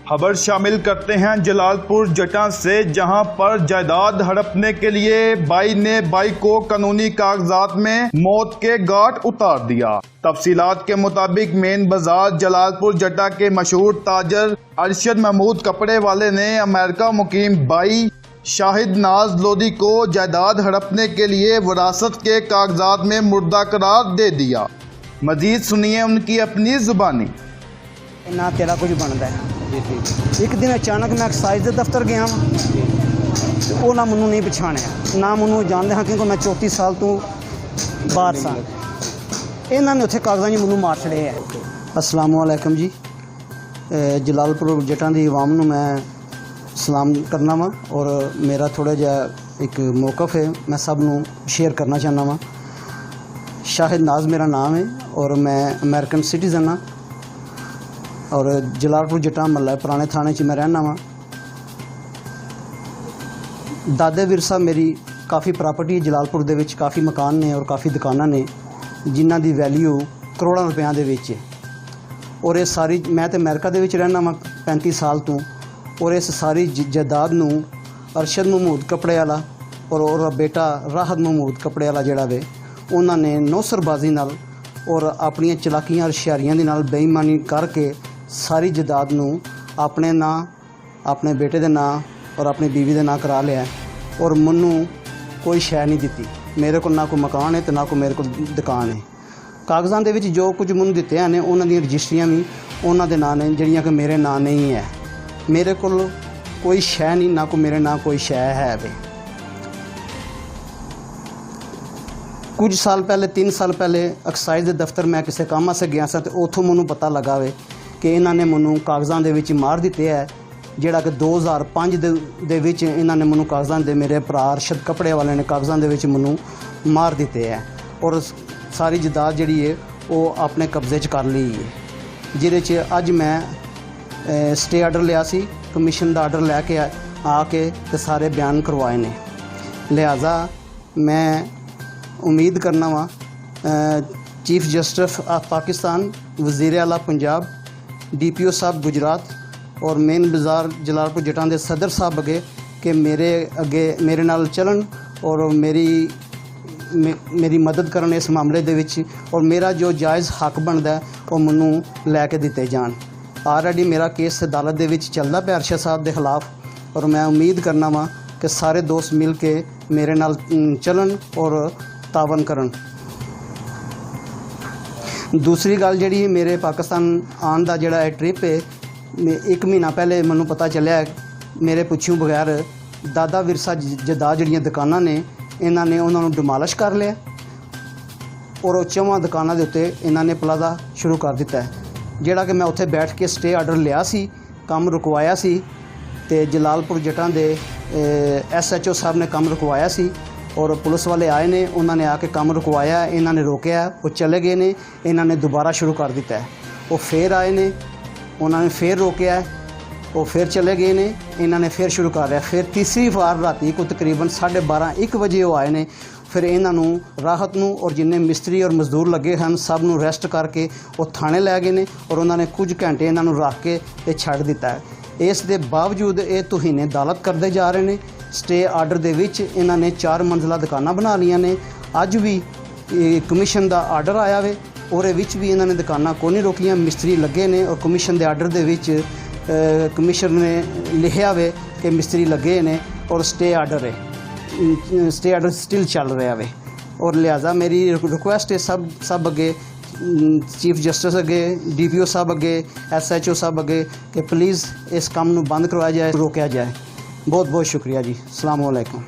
खबर शामिल करते हैं जलालपुर जटा से, जहां पर जायदाद हड़पने के लिए भाई ने भाई को कानूनी कागजात में मौत के घाट उतार दिया। तफसीलात के मुताबिक मेन बाजार जलालपुर जटा के मशहूर ताजर अरशद महमूद कपड़े वाले ने अमेरिका मुकीम भाई शाहिद नाज लोधी को जायदाद हड़पने के लिए विरासत के कागजात में मुर्दा करार दे दिया। मजीद सुनिए उनकी अपनी जुबानी। ना तेरा कुछ बनता है। एक दिन अचानक मैं एक्साइज के दफ्तर गया वो ना मैनू नहीं पछाणिया ना मैनू जानते हाँ, क्योंकि मैं 34 साल तो बाहर सा। इन्होंने उत्थे कागजां च मैनू मार छड़े है। अस्सलाम वालेकुम जी। जलालपुर जटां दी आवाम नू मैं सलाम करना वा और मेरा थोड़ा जिहा एक मौकफ है, मैं सब नू शेयर करना चाहना वा। शाहिद नाज मेरा नाम है और मैं अमेरिकन सिटीजन हाँ और जलालपुर जटा महल्ला पुराने थाने च मैं रहना वा। दादे विरसा मेरी काफ़ी प्रॉपर्टी जलालपुर दे विच, काफ़ी मकान ने और काफ़ी दुकानां ने जिन्हां दी वैल्यू करोड़ों रुपया दे विच है। और इस सारी मैं तो अमेरिका दे विच रहना वा 35 साल तो, और इस सारी जायदाद नूं अरशद महमूद कपड़े वाला और बेटा राहत महमूद कपड़े वाला जिहड़ा वे उन्हां ने नौसरबाजी नाल और अपनी चलाकियां और हुशियारियां दे नाल बेईमानी करके सारी जायदाद नूं अपने नां, अपने बेटे दे नां और अपनी बीवी दे नां करा लिया और मैनू कोई शै नहीं दित्ती। मेरे को ना कोई मकान है तो ना कोई मेरे को दुकान है। कागजां दे विच जो कुछ मैनू दित्ते हैं उन्हां दी रजिस्ट्रियां भी उन्हां दे नां ने जिहड़ियां कि मेरे नां नहीं है। मेरे कोल कोई शै नहीं, ना कोई मेरे नां कोई शै है वे। कुछ साल पहले 3 साल पहले एक्साइज के दफ्तर मैं किसी काम से गया सा तो उतों मैनू पता लगा वे कि इन्होंने मैनू कागजां दे विच मार दिते है, जिहड़ा कि 2005 दे विच इन्होंने मैनू कागजां दे मेरे भरा अरशद कपड़े वाले ने कागजां दे विच मैनू मार दिते है और सारी जायदाद जिहड़ी है वो अपने कब्जे च कर ली है, जिहदे च अज मैं स्टे आर्डर लिया सी, कमीशन का आर्डर लैके आके ते सारे बयान करवाए ने। लिहाजा मैं उम्मीद करना वा चीफ जस्टिस ऑफ पाकिस्तान, वज़ीर आला पंजाब, DPO साहब गुजरात और मेन बाज़ार जलालपुर जटां दे सदर साहब अगे कि मेरे अगे मेरे नाल चलन और मेरी मदद करन इस मामले दे विच और मेरा जो जायज़ हक बनदा है वो मैनू लैके दिते जान। ऑलरेडी मेरा केस अदालत दे विच चलदा पिया अरशद साहब के खिलाफ और मैं उम्मीद करना वा कि सारे दोस्त मिल के मेरे नाल चलन और तावन करन। दूसरी गल जिहड़ी मेरे पाकिस्तान आन दा जिहड़ा ट्रिप है, 1 महीना पहले मैनू पता चलिया मेरे पुछों बगैर दादा विरसा जायदाद जिहड़ियां दुकानां ने इन्हां ने उन्हां नूं डिमोलिश कर लिया और 4 दुकानां दे उत्ते इन्हां ने प्लाजा शुरू कर दिता है, जिहड़ा कि मैं उत्थे बैठ के स्टे आर्डर लिया सी, काम रुकवाया सी ते जलालपुर जटां दे SHO साहब ने काम रुकवाया सी और पुलिस वाले आए ने, उन्होंने आके काम रुकवाया, इन्होंने रोकया, वो चले गए ने, इन्होंने दोबारा शुरू कर दिता है। वो फिर आए ने, उन्होंने फिर रोकया, वो फिर चले गए ने, इन्होंने फिर शुरू कर रहा। फिर तीसरी बार राती को तकरीबन 12:30-1 बजे वो आए ने, फिर इन्हों राहत नूं और जिन्ने मिस्त्री और मजदूर लगे हैं सब नूं रेस्ट करके वो थाने लै गए ने और उन्होंने कुछ घंटे इन्हों रख के ते छड्ड दिता है। इस दे बावजूद ये तुहीने अदालत करते जा रहे हैं। स्टे आर्डर दे विच इन्हां ने 4 मंजिला दुकानां बना लियां ने। अज भी कमीशन का आर्डर आया वे और विच भी इन्हां ने दुकानां कोई नहीं रोकियां, मिस्त्री लगे ने और कमीशन के आर्डर दे विच कमीशनर ने लिखिया वे कि मिस्त्री लगे ने और स्टे आर्डर है, स्टे आर्डर स्टिल चल रहा वे। और लिहाजा मेरी रिक्वेस्ट है सब अगे, चीफ जस्टिस अगे, DPO साहब अगे, SHO साहब अगे कि प्लीज़ इस काम नूं बंद करवाया जाए, रोकया जाए। बहुत बहुत शुक्रिया जी। अस्सलाम वालेकुम।